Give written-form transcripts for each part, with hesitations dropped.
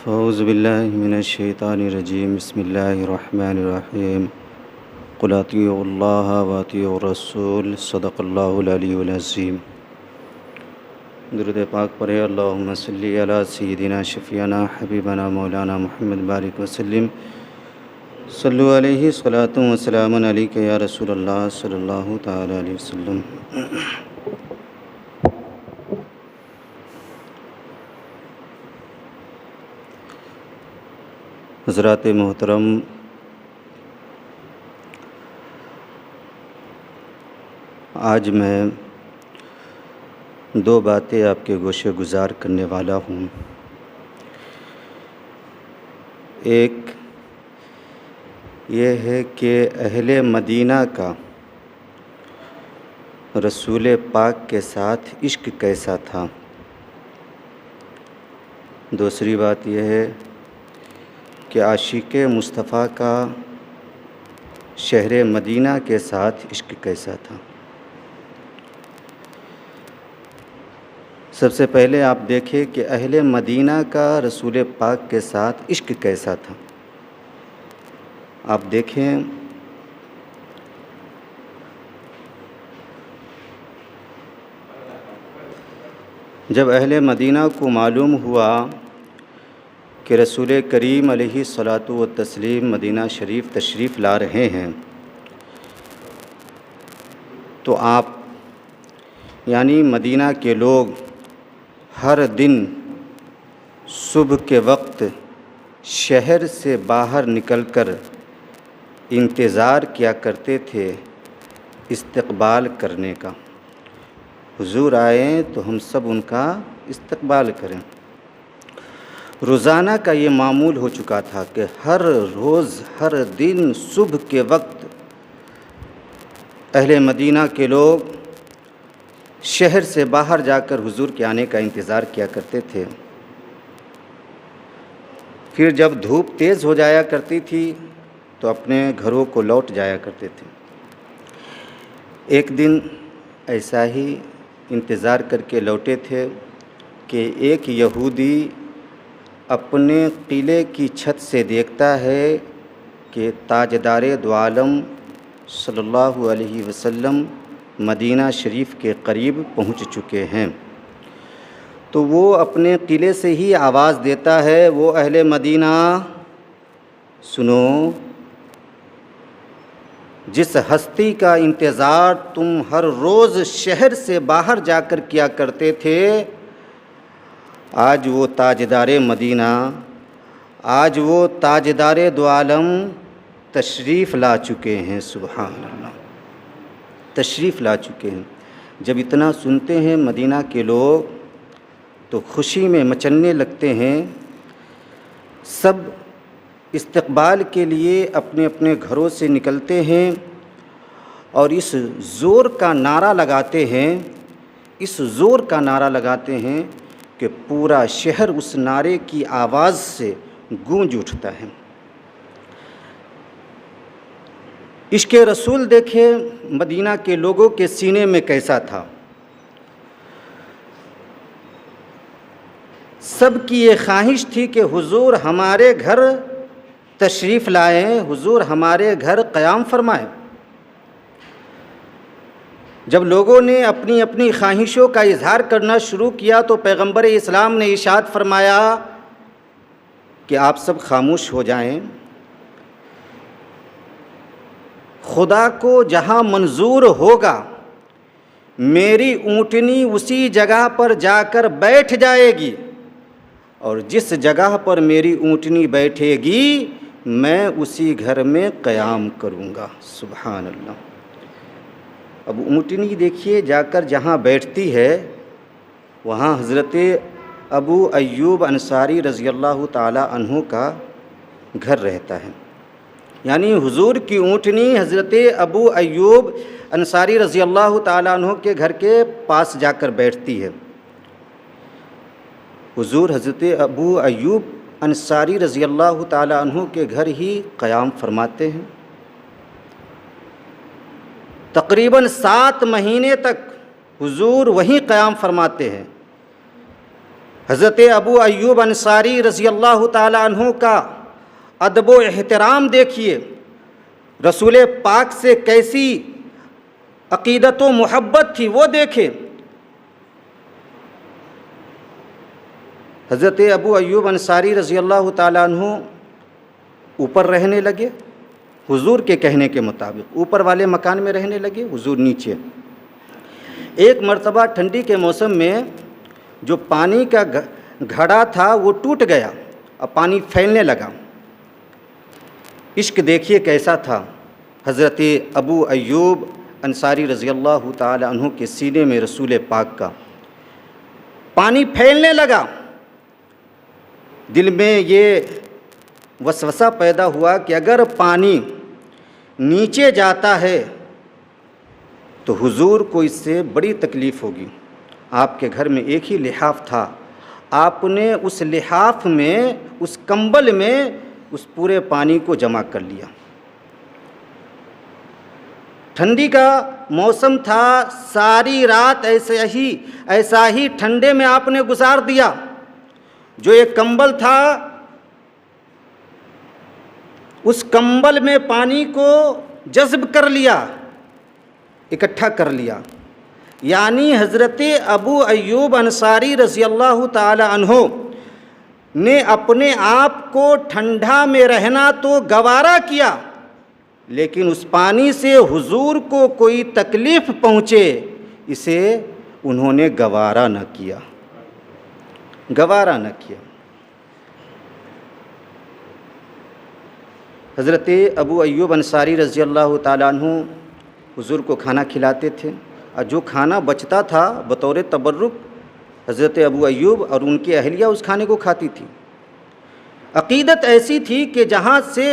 اعوذ باللہ من الشیطان الرجیم بسم اللہ الرحمن الرحیم قل اطیعوا اللہ واطیعوا الرسول صدق اللہ العلی العظیم۔ درود پاک پڑھے۔ اللہم صلی علی سیدنا شفیعنا حبیبنا مولانا محمد بارک وسلم۔ صلو علیہ صلاۃ و سلام علیک یا رسول اللہ صلی اللہ تعالی علیہ وسلم۔ حضرات محترم، آج میں دو باتیں آپ کے گوشے گزار کرنے والا ہوں۔ ایک یہ ہے کہ اہل مدینہ کا رسول پاک کے ساتھ عشق کیسا تھا۔ دوسری بات یہ ہے کہ عاشق مصطفیٰ کا شہر مدینہ کے ساتھ عشق کیسا تھا۔ سب سے پہلے آپ دیکھیں کہ اہل مدینہ کا رسول پاک کے ساتھ عشق کیسا تھا۔ آپ دیکھیں جب اہل مدینہ کو معلوم ہوا کہ رسول کریم علیہ الصلاۃ والتسلیم مدینہ شریف تشریف لا رہے ہیں، تو آپ یعنی مدینہ کے لوگ ہر دن صبح کے وقت شہر سے باہر نکل کر انتظار کیا کرتے تھے استقبال کرنے کا۔ حضور آئیں تو ہم سب ان کا استقبال کریں۔ روزانہ کا یہ معمول ہو چکا تھا کہ ہر روز ہر دن صبح کے وقت اہل مدینہ کے لوگ شہر سے باہر جا کر حضور کے آنے کا انتظار کیا کرتے تھے۔ پھر جب دھوپ تیز ہو جایا کرتی تھی تو اپنے گھروں کو لوٹ جایا کرتے تھے۔ ایک دن ایسا ہی انتظار کر کے لوٹے تھے کہ ایک یہودی اپنے قلعے کی چھت سے دیکھتا ہے کہ تاجدار دو عالم صلی اللہ علیہ وسلم مدینہ شریف کے قریب پہنچ چکے ہیں۔ تو وہ اپنے قلعے سے ہی آواز دیتا ہے، وہ اہل مدینہ سنو، جس ہستی کا انتظار تم ہر روز شہر سے باہر جا کر کیا کرتے تھے، آج وہ تاجدار مدینہ، آج وہ تاجدار دو عالم تشریف لا چکے ہیں۔ سبحان اللہ، تشریف لا چکے ہیں۔ جب اتنا سنتے ہیں مدینہ کے لوگ تو خوشی میں مچلنے لگتے ہیں۔ سب استقبال کے لیے اپنے اپنے گھروں سے نکلتے ہیں اور اس زور کا نعرہ لگاتے ہیں، اس زور کا نعرہ لگاتے ہیں کہ پورا شہر اس نعرے کی آواز سے گونج اٹھتا ہے۔ عشق رسول دیکھیں مدینہ کے لوگوں کے سینے میں کیسا تھا۔ سب کی یہ خواہش تھی کہ حضور ہمارے گھر تشریف لائیں، حضور ہمارے گھر قیام فرمائیں۔ جب لوگوں نے اپنی اپنی خواہشوں کا اظہار کرنا شروع کیا تو پیغمبر اسلام نے ارشاد فرمایا کہ آپ سب خاموش ہو جائیں۔ خدا کو جہاں منظور ہوگا میری اونٹنی اسی جگہ پر جا کر بیٹھ جائے گی، اور جس جگہ پر میری اونٹنی بیٹھے گی میں اسی گھر میں قیام کروں گا۔ سبحان اللہ۔ اب اونٹنی دیکھیے جا کر جہاں بیٹھتی ہے وہاں حضرت ابو ایوب انصاری رضی اللہ تعالی عنہ کا گھر رہتا ہے، یعنی حضور کی اونٹنی حضرت ابو ایوب انصاری رضی اللہ تعالی عنہ کے گھر کے پاس جا کر بیٹھتی ہے۔ حضور حضرت ابو ایوب انصاری رضی اللہ تعالی عنہ کے گھر ہی قیام فرماتے ہیں۔ تقریباً 7 مہینے تک حضور وہیں قیام فرماتے ہیں۔ حضرت ابو ایوب انصاری رضی اللہ تعالیٰ عنہ کا ادب و احترام دیکھیے، رسول پاک سے کیسی عقیدت و محبت تھی وہ دیکھے۔ حضرت ابو ایوب انصاری رضی اللہ تعالیٰ عنہ اوپر رہنے لگے، حضور کے کہنے کے مطابق اوپر والے مکان میں رہنے لگے، حضور نیچے۔ ایک مرتبہ ٹھنڈی کے موسم میں جو پانی کا گھڑا تھا وہ ٹوٹ گیا اور پانی پھیلنے لگا۔ عشق دیکھیے کیسا تھا حضرت ابو ایوب انصاری رضی اللہ تعالی عنہ کے سینے میں رسول پاک کا۔ پانی پھیلنے لگا، دل میں یہ وسوسہ پیدا ہوا کہ اگر پانی نیچے جاتا ہے تو حضور کو اس سے بڑی تکلیف ہوگی۔ آپ کے گھر میں ایک ہی لحاف تھا، آپ نے اس لحاف میں، اس کمبل میں اس پورے پانی کو جمع کر لیا۔ ٹھنڈی کا موسم تھا، ساری رات ایسا ہی ٹھنڈے میں آپ نے گزار دیا۔ جو ایک کمبل تھا اس کمبل میں پانی کو جذب کر لیا، اکٹھا کر لیا۔ یعنی حضرت ابو ایوب انصاری رضی اللہ تعالی عنہ نے اپنے آپ کو ٹھنڈا میں رہنا تو گوارا کیا، لیکن اس پانی سے حضور کو کوئی تکلیف پہنچے اسے انہوں نے گوارا نہ کیا، گوارا نہ کیا۔ حضرت ابو ایوب انصاری رضی اللہ تعالیٰ عنہ حضور کو کھانا کھلاتے تھے، اور جو کھانا بچتا تھا بطور تبرک حضرت ابو ایوب اور ان کی اہلیہ اس کھانے کو کھاتی تھی۔ عقیدت ایسی تھی کہ جہاں سے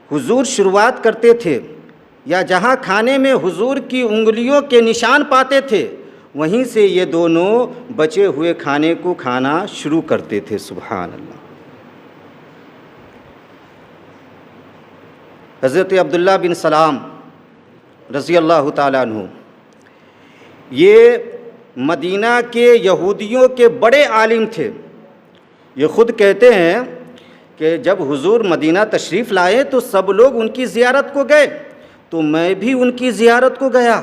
حضور شروعات کرتے تھے یا جہاں کھانے میں حضور کی انگلیوں کے نشان پاتے تھے وہیں سے یہ دونوں بچے ہوئے کھانے کو کھانا شروع کرتے تھے۔ سبحان اللہ۔ حضرت عبداللہ بن سلام رضی اللہ تعالیٰ عنہ یہ مدینہ کے یہودیوں کے بڑے عالم تھے۔ یہ خود کہتے ہیں کہ جب حضور مدینہ تشریف لائے تو سب لوگ ان کی زیارت کو گئے، تو میں بھی ان کی زیارت کو گیا۔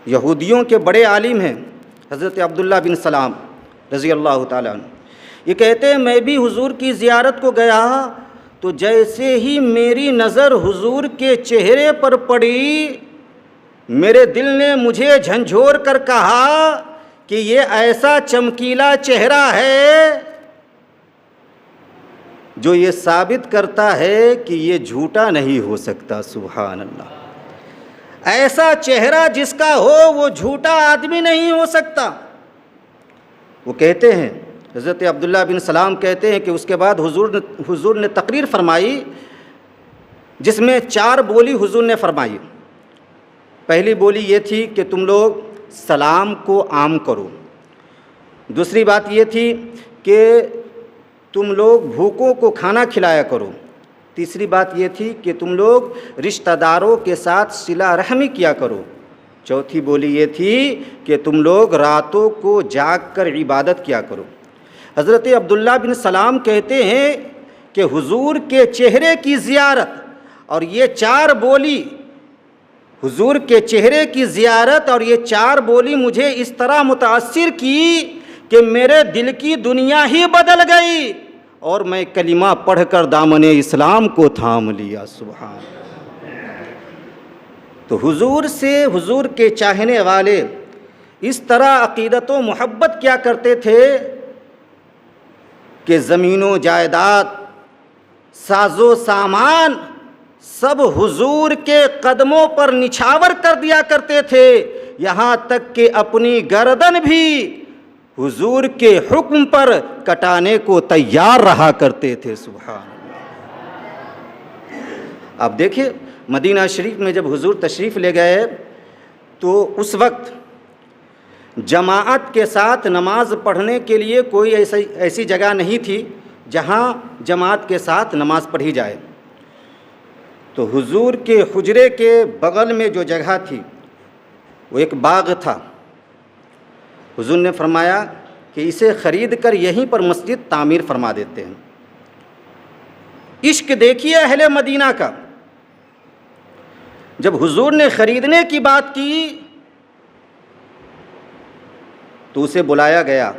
یہودیوں کے بڑے عالم ہیں حضرت عبداللہ بن سلام رضی اللہ تعالیٰ عنہ، یہ کہتے ہیں میں بھی حضور کی زیارت کو گیا، تو جیسے ہی میری نظر حضور کے چہرے پر پڑی میرے دل نے مجھے جھنجھوڑ کر کہا کہ یہ ایسا چمکیلا چہرہ ہے جو یہ ثابت کرتا ہے کہ یہ جھوٹا نہیں ہو سکتا۔ سبحان اللہ۔ ایسا چہرہ جس کا ہو وہ جھوٹا آدمی نہیں ہو سکتا۔ وہ کہتے ہیں حضرت عبداللہ بن سلام کہتے ہیں کہ اس کے بعد حضور نے تقریر فرمائی جس میں 4 بولی حضور نے فرمائی۔ پہلی بولی یہ تھی کہ تم لوگ سلام کو عام کرو۔ دوسری بات یہ تھی کہ تم لوگ بھوکوں کو کھانا کھلایا کرو۔ تیسری بات یہ تھی کہ تم لوگ رشتہ داروں کے ساتھ صلہ رحمی کیا کرو۔ چوتھی بولی یہ تھی کہ تم لوگ راتوں کو جاگ کر عبادت کیا کرو۔ حضرت عبداللہ بن سلام کہتے ہیں کہ حضور کے چہرے کی زیارت اور یہ 4 بولی، حضور کے چہرے کی زیارت اور یہ 4 بولی مجھے اس طرح متاثر کی کہ میرے دل کی دنیا ہی بدل گئی اور میں کلمہ پڑھ کر دامن اسلام کو تھام لیا۔ سبحان۔ تو حضور سے، حضور کے چاہنے والے اس طرح عقیدت و محبت کیا کرتے تھے کہ زمین و جائیداد، ساز و سامان سب حضور کے قدموں پر نچھاور کر دیا کرتے تھے، یہاں تک کہ اپنی گردن بھی حضور کے حکم پر کٹانے کو تیار رہا کرتے تھے۔ سبحان اللہ۔ آپ دیکھیں مدینہ شریف میں جب حضور تشریف لے گئے تو اس وقت جماعت کے ساتھ نماز پڑھنے کے لیے کوئی ایسی جگہ نہیں تھی جہاں جماعت کے ساتھ نماز پڑھی جائے۔ تو حضور کے حجرے کے بغل میں جو جگہ تھی وہ ایک باغ تھا۔ حضور نے فرمایا کہ اسے خرید کر یہیں پر مسجد تعمیر فرما دیتے ہیں۔ عشق دیکھیے اہل مدینہ کا۔ جب حضور نے خریدنے کی بات کی تو اسے بلایا گیا۔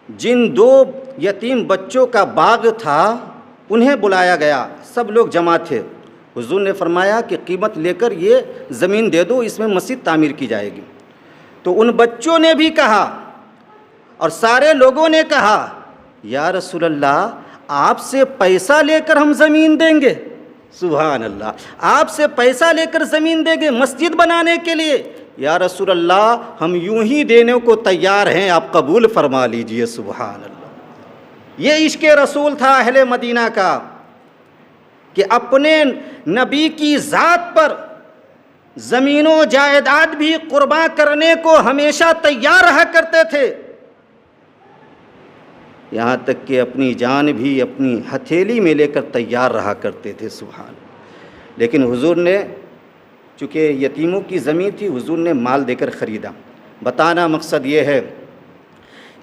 جن 2 یتیم بچوں کا باغ تھا انہیں بلایا گیا، سب لوگ جمع تھے۔ حضور نے فرمایا کہ قیمت لے کر یہ زمین دے دو، اس میں مسجد تعمیر کی جائے گی۔ تو ان بچوں نے بھی کہا اور سارے لوگوں نے کہا یا رسول اللہ آپ سے پیسہ لے کر ہم زمین دیں گے؟ سبحان اللہ، آپ سے پیسہ لے کر زمین دیں گے مسجد بنانے کے لیے؟ یا رسول اللہ ہم یوں ہی دینے کو تیار ہیں، آپ قبول فرما لیجئے۔ سبحان اللہ، یہ عشق رسول تھا اہل مدینہ کا کہ اپنے نبی کی ذات پر زمین و جائیداد بھی قربان کرنے کو ہمیشہ تیار رہا کرتے تھے، یہاں تک کہ اپنی جان بھی اپنی ہتھیلی میں لے کر تیار رہا کرتے تھے۔ سبحان اللہ۔ لیکن حضور نے چونکہ یتیموں کی زمین تھی، حضور نے مال دے کر خریدا۔ بتانا مقصد یہ ہے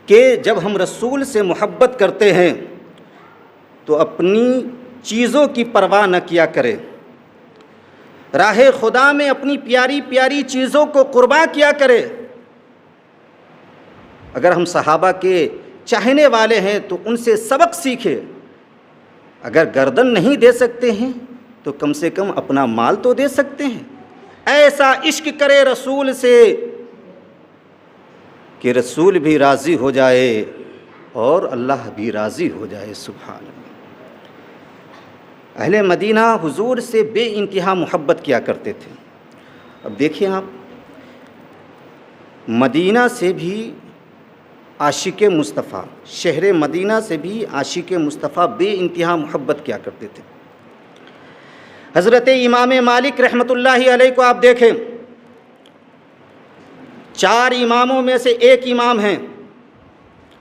کہ جب ہم رسول سے محبت کرتے ہیں تو اپنی چیزوں کی پرواہ نہ کیا کرے، راہ خدا میں اپنی پیاری پیاری چیزوں کو قربان کیا کرے۔ اگر ہم صحابہ کے چاہنے والے ہیں تو ان سے سبق سیکھے، اگر گردن نہیں دے سکتے ہیں تو کم سے کم اپنا مال تو دے سکتے ہیں۔ ایسا عشق کرے رسول سے کہ رسول بھی راضی ہو جائے اور اللہ بھی راضی ہو جائے۔ سبحان اللہ۔ اہل مدینہ حضور سے بے انتہا محبت کیا کرتے تھے۔ اب دیکھیں آپ، مدینہ سے بھی عاشق مصطفیٰ، شہر مدینہ سے بھی عاشق مصطفیٰ بے انتہا محبت کیا کرتے تھے۔ حضرت امام مالک رحمۃ اللہ علیہ کو آپ دیکھیں، 4 اماموں میں سے ایک امام ہیں۔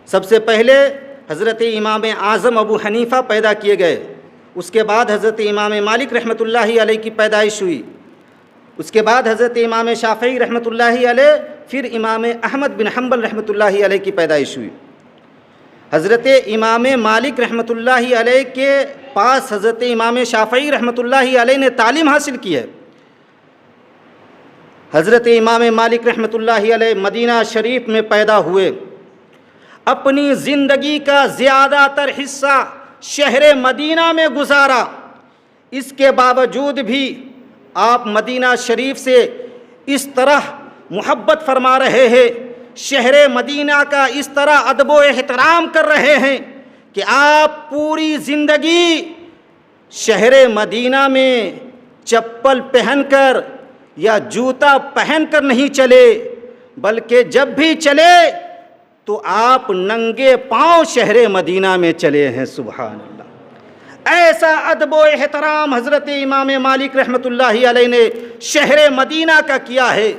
سب سے پہلے حضرت امام اعظم ابو حنیفہ پیدا کیے گئے، اس کے بعد حضرت امام مالک رحمۃ اللہ علیہ کی پیدائش ہوئی، اس کے بعد حضرت امام شافعی رحمۃ اللہ علیہ، پھر امام احمد بن حنبل رحمۃ اللہ علیہ کی پیدائش ہوئی۔ حضرت امام مالک رحمۃ اللہ علیہ کے پاس حضرت امام شافعی رحمۃ اللہ علیہ نے تعلیم حاصل کی ہے۔ حضرت امام مالک رحمۃ اللہ علیہ مدینہ شریف میں پیدا ہوئے، اپنی زندگی کا زیادہ تر حصہ شہر مدینہ میں گزارا، اس کے باوجود بھی آپ مدینہ شریف سے اس طرح محبت فرما رہے ہیں، شہر مدینہ کا اس طرح ادب و احترام کر رہے ہیں کہ آپ پوری زندگی شہر مدینہ میں چپل پہن کر یا جوتا پہن کر نہیں چلے، بلکہ جب بھی چلے تو آپ ننگے پاؤں شہر مدینہ میں چلے ہیں۔ سبحان اللہ، ایسا ادب و احترام حضرت امام مالک رحمۃ اللہ علیہ نے شہر مدینہ کا کیا ہے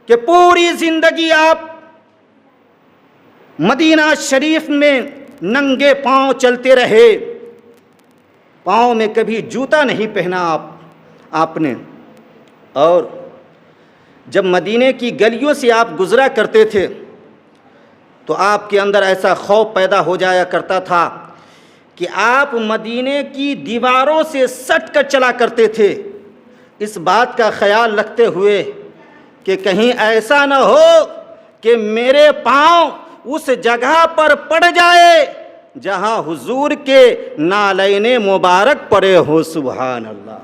کہ پوری زندگی آپ مدینہ شریف میں ننگے پاؤں چلتے رہے، پاؤں میں کبھی جوتا نہیں پہنا آپ نے، اور جب مدینہ کی گلیوں سے آپ گزرا کرتے تھے تو آپ کے اندر ایسا خوف پیدا ہو جایا کرتا تھا کہ آپ مدینہ کی دیواروں سے سٹ کر چلا کرتے تھے، اس بات کا خیال رکھتے ہوئے کہ کہیں ایسا نہ ہو کہ میرے پاؤں اس جگہ پر پڑ جائے جہاں حضور کے نالین مبارک پڑے ہو۔ سبحان اللہ،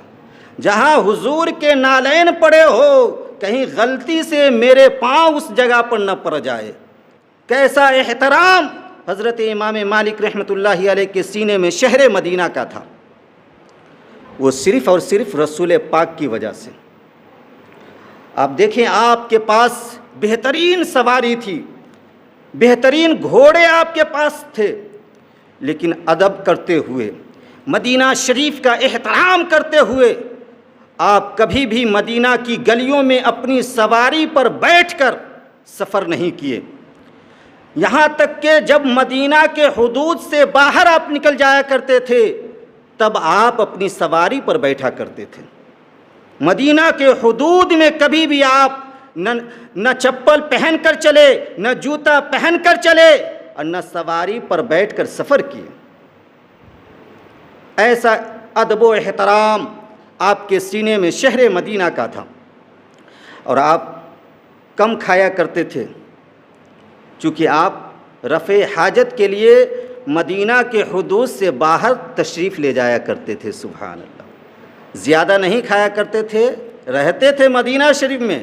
جہاں حضور کے نالین پڑے ہو، کہیں غلطی سے میرے پاؤں اس جگہ پر نہ پڑ جائے۔ کیسا احترام حضرت امام مالک رحمۃ اللہ علیہ کے سینے میں شہر مدینہ کا تھا، وہ صرف اور صرف رسول پاک کی وجہ سے۔ آپ دیکھیں، آپ کے پاس بہترین سواری تھی، بہترین گھوڑے آپ کے پاس تھے، لیکن ادب کرتے ہوئے، مدینہ شریف کا احترام کرتے ہوئے آپ کبھی بھی مدینہ کی گلیوں میں اپنی سواری پر بیٹھ کر سفر نہیں کیے، یہاں تک کہ جب مدینہ کے حدود سے باہر آپ نکل جایا کرتے تھے تب آپ اپنی سواری پر بیٹھا کرتے تھے۔ مدینہ کے حدود میں کبھی بھی آپ نہ چپل پہن کر چلے، نہ جوتا پہن کر چلے، اور نہ سواری پر بیٹھ کر سفر کیے۔ ایسا ادب و احترام آپ کے سینے میں شہر مدینہ کا تھا، اور آپ کم کھایا کرتے تھے، چونکہ آپ رفع حاجت کے لیے مدینہ کے حدود سے باہر تشریف لے جایا کرتے تھے۔ سبحان اللہ، زیادہ نہیں کھایا کرتے تھے، رہتے تھے مدینہ شریف میں،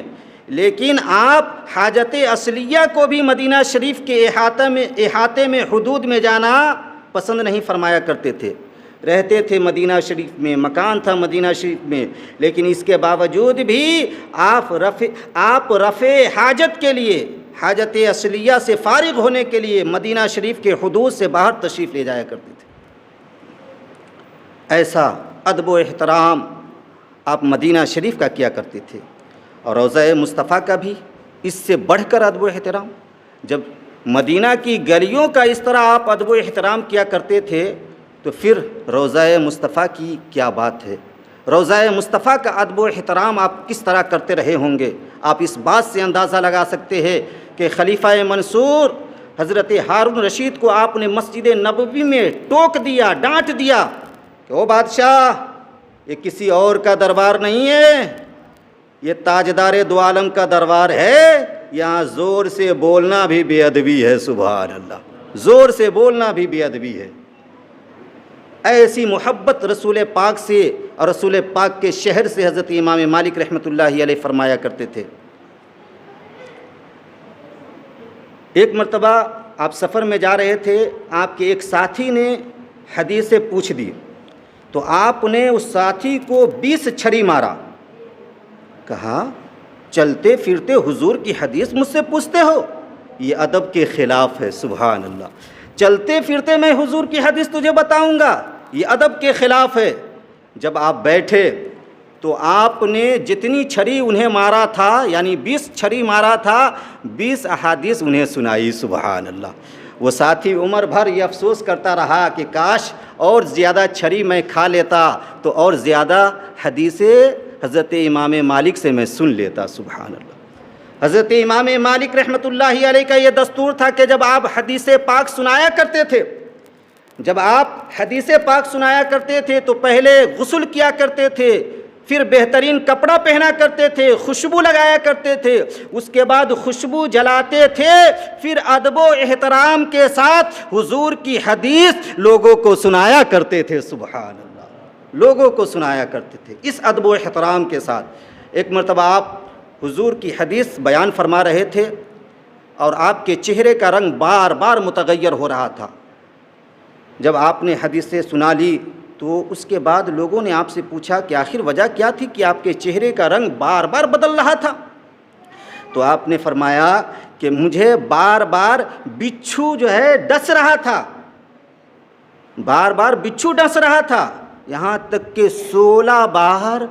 لیکن آپ حاجت اصلیہ کو بھی مدینہ شریف کے احاطے میں حدود میں جانا پسند نہیں فرمایا کرتے تھے۔ رہتے تھے مدینہ شریف میں، مکان تھا مدینہ شریف میں، لیکن اس کے باوجود بھی آپ رفع حاجت کے لیے، حاجت اصلیہ سے فارغ ہونے کے لیے مدینہ شریف کے حدود سے باہر تشریف لے جایا کرتے تھے۔ ایسا ادب و احترام آپ مدینہ شریف کا کیا کرتے تھے، اور روضہ مصطفیٰ کا بھی اس سے بڑھ کر ادب و احترام۔ جب مدینہ کی گلیوں کا اس طرح آپ ادب و احترام کیا کرتے تھے تو پھر روضہ مصطفیٰ کی کیا بات ہے۔ روضہ مصطفیٰ کا ادب و احترام آپ کس طرح کرتے رہے ہوں گے، آپ اس بات سے اندازہ لگا سکتے ہیں کہ خلیفہ منصور حضرت ہارون رشید کو آپ نے مسجد نبوی میں ٹوک دیا، ڈانٹ دیا کہ او بادشاہ، یہ کسی اور کا دربار نہیں ہے، یہ تاجدار دو عالم کا دربار ہے، یہاں زور سے بولنا بھی بے ادبی ہے۔ سبحان اللہ، زور سے بولنا بھی بے ادبی ہے۔ ایسی محبت رسول پاک سے اور رسول پاک کے شہر سے حضرت امام مالک رحمۃ اللہ علیہ فرمایا کرتے تھے۔ ایک مرتبہ آپ سفر میں جا رہے تھے، آپ کے ایک ساتھی نے حدیث سے پوچھ دی، تو آپ نے اس ساتھی کو 20 چھری مارا۔ کہا، چلتے پھرتے حضور کی حدیث مجھ سے پوچھتے ہو؟ یہ ادب کے خلاف ہے۔ سبحان اللہ، چلتے پھرتے میں حضور کی حدیث تجھے بتاؤں گا، یہ ادب کے خلاف ہے۔ جب آپ بیٹھے تو آپ نے جتنی چھری انہیں مارا تھا، یعنی 20 چھری مارا تھا، 20 احادیث انہیں سنائی۔ سبحان اللہ، وہ ساتھی عمر بھر یہ افسوس کرتا رہا کہ کاش اور زیادہ چھری میں کھا لیتا تو اور زیادہ حدیثیں حضرت امام مالک سے میں سن لیتا۔ سبحان اللہ، حضرت امام مالک رحمۃ اللہ علیہ کا یہ دستور تھا کہ جب آپ حدیث پاک سنایا کرتے تھے، جب آپ حدیث پاک سنایا کرتے تھے تو پہلے غسل کیا کرتے تھے، پھر بہترین کپڑا پہنا کرتے تھے، خوشبو لگایا کرتے تھے، اس کے بعد خوشبو جلاتے تھے، پھر ادب و احترام کے ساتھ حضور کی حدیث لوگوں کو سنایا کرتے تھے۔ سبحان اللہ، لوگوں کو سنایا کرتے تھے اس ادب و احترام کے ساتھ۔ ایک مرتبہ آپ حضور کی حدیث بیان فرما رہے تھے اور آپ کے چہرے کا رنگ بار بار متغیر ہو رہا تھا۔ جب آپ نے حدیثیں سنا لی تو اس کے بعد لوگوں نے آپ سے پوچھا کہ آخر وجہ کیا تھی کہ آپ کے چہرے کا رنگ بار بار بدل رہا تھا؟ تو آپ نے فرمایا کہ مجھے بار بار بچھو جو ہے ڈس رہا تھا، بار بار بچھو ڈس رہا تھا، یہاں تک کہ 16 بار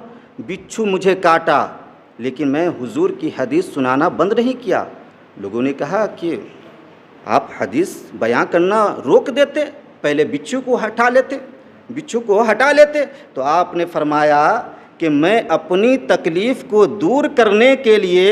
بچھو مجھے کاٹا، لیکن میں حضور کی حدیث سنانا بند نہیں کیا۔ لوگوں نے کہا کہ آپ حدیث بیان کرنا روک دیتے، پہلے بچھو کو ہٹا لیتے۔ تو آپ نے فرمایا کہ میں اپنی تکلیف کو دور کرنے کے لیے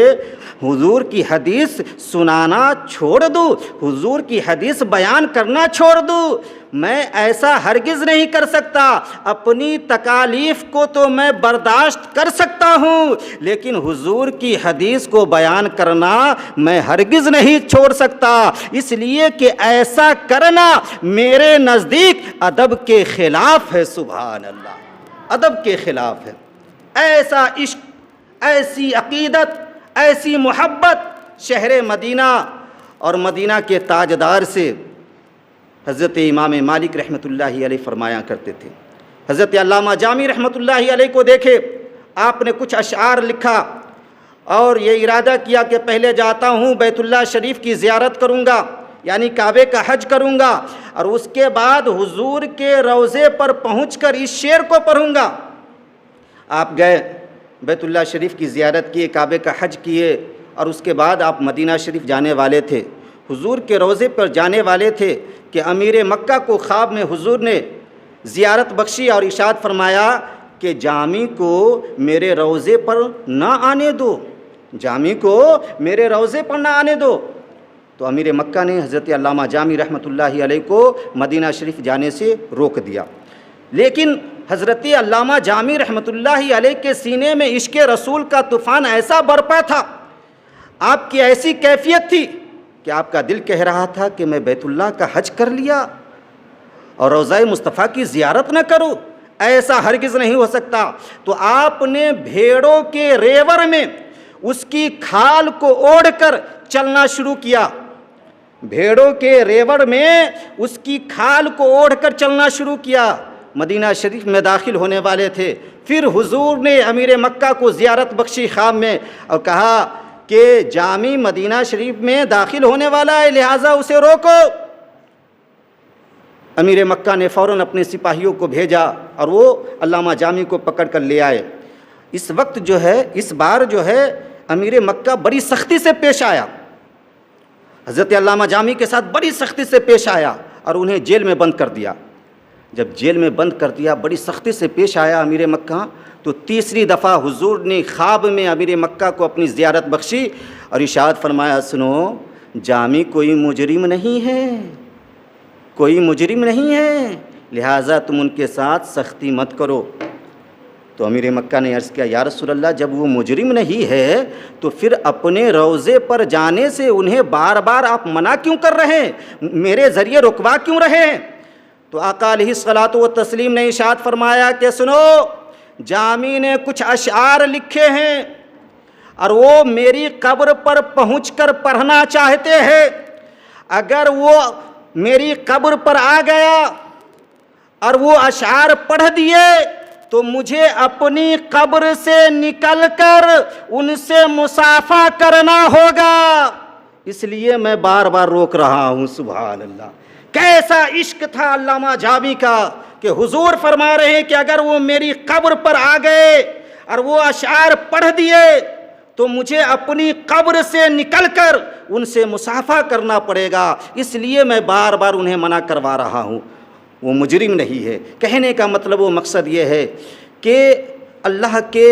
حضور کی حدیث سنانا چھوڑ دوں، حضور کی حدیث بیان کرنا چھوڑ دوں؟ میں ایسا ہرگز نہیں کر سکتا۔ اپنی تکالیف کو تو میں برداشت کر سکتا ہوں، لیکن حضور کی حدیث کو بیان کرنا میں ہرگز نہیں چھوڑ سکتا، اس لیے کہ ایسا کرنا میرے نزدیک ادب کے خلاف ہے۔ سبحان اللہ، ادب کے خلاف ہے۔ ایسا عشق، ایسی عقیدت، ایسی محبت شہر مدینہ اور مدینہ کے تاجدار سے حضرت امام مالک رحمۃ اللہ علیہ فرمایا کرتے تھے۔ حضرت علامہ جامی رحمۃ اللہ علیہ کو دیکھے، آپ نے کچھ اشعار لکھا اور یہ ارادہ کیا کہ پہلے جاتا ہوں بیت اللہ شریف کی زیارت کروں گا، یعنی کعبے کا حج کروں گا، اور اس کے بعد حضور کے روضے پر پہنچ کر اس شعر کو پڑھوں گا۔ آپ گئے، بیت اللہ شریف کی زیارت کیے، کعبے کا حج کیے، اور اس کے بعد آپ مدینہ شریف جانے والے تھے، حضور کے روضے پر جانے والے تھے کہ امیر مکہ کو خواب میں حضور نے زیارت بخشی اور ارشاد فرمایا کہ جامی کو میرے روضے پر نہ آنے دو، جامی کو میرے روضے پر نہ آنے دو۔ تو امیر مکہ نے حضرت علامہ جامی رحمۃ اللہ علیہ کو مدینہ شریف جانے سے روک دیا، لیکن حضرت علامہ جامی رحمۃ اللہ علیہ کے سینے میں عشق رسول کا طوفان ایسا برپا تھا، آپ کی ایسی کیفیت تھی کہ آپ کا دل کہہ رہا تھا کہ میں بیت اللہ کا حج کر لیا اور روضہ مصطفیٰ کی زیارت نہ کروں، ایسا ہرگز نہیں ہو سکتا۔ تو آپ نے بھیڑوں کے ریور میں اس کی کھال کو اوڑھ کر چلنا شروع کیا، بھیڑوں کے ریور میں اس کی کھال کو اوڑھ کر چلنا شروع کیا۔ مدینہ شریف میں داخل ہونے والے تھے، پھر حضور نے امیر مکہ کو زیارت بخشی خواب میں اور کہا کہ جامی مدینہ شریف میں داخل ہونے والا ہے، لہٰذا اسے روکو۔ امیر مکہ نے فوراً اپنے سپاہیوں کو بھیجا اور وہ علامہ جامی کو پکڑ کر لے آئے۔ اس وقت جو ہے، اس بار جو ہے امیر مکہ بڑی سختی سے پیش آیا، حضرت علامہ جامی کے ساتھ بڑی سختی سے پیش آیا اور انہیں جیل میں بند کر دیا۔ جب جیل میں بند کر دیا، بڑی سختی سے پیش آیا امیر مکہ، تو تیسری دفعہ حضور نے خواب میں امیر مکہ کو اپنی زیارت بخشی اور ارشاد فرمایا، سنو، جامی کوئی مجرم نہیں ہے، کوئی مجرم نہیں ہے، لہٰذا تم ان کے ساتھ سختی مت کرو۔ تو امیر مکہ نے عرض کیا، یا رسول اللہ، جب وہ مجرم نہیں ہے تو پھر اپنے روضے پر جانے سے انہیں بار بار آپ منع کیوں کر رہے ہیں، میرے ذریعے رکوا کیوں رہے ہیں؟ تو آقا علیہ الصلوۃ والتسلیم نے ارشاد فرمایا کہ سنو، جامی نے کچھ اشعار لکھے ہیں اور وہ میری قبر پر پہنچ کر پڑھنا چاہتے ہیں، اگر وہ میری قبر پر آ گیا اور وہ اشعار پڑھ دیے تو مجھے اپنی قبر سے نکل کر ان سے مصافحہ کرنا ہوگا، اس لیے میں بار بار روک رہا ہوں۔ سبحان اللہ، کیسا عشق تھا علامہ جامی کا کہ حضور فرما رہے ہیں کہ اگر وہ میری قبر پر آ گئے اور وہ اشعار پڑھ دیے تو مجھے اپنی قبر سے نکل کر ان سے مصافحہ کرنا پڑے گا، اس لیے میں بار بار انہیں منع کروا رہا ہوں۔ وہ مجرم نہیں ہے۔ کہنے کا مطلب و مقصد یہ ہے کہ اللہ کے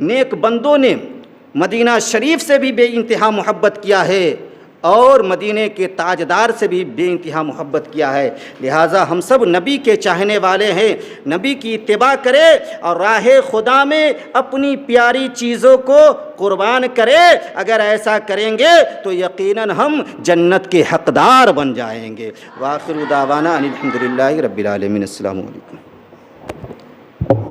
نیک بندوں نے مدینہ شریف سے بھی بے انتہا محبت کیا ہے اور مدینے کے تاجدار سے بھی بے انتہا محبت کیا ہے، لہٰذا ہم سب نبی کے چاہنے والے ہیں، نبی کی اتباع کرے اور راہ خدا میں اپنی پیاری چیزوں کو قربان کرے۔ اگر ایسا کریں گے تو یقیناً ہم جنت کے حقدار بن جائیں گے۔ وآخر دعوانا ان الحمد للہ رب العالمین۔ السلام علیکم۔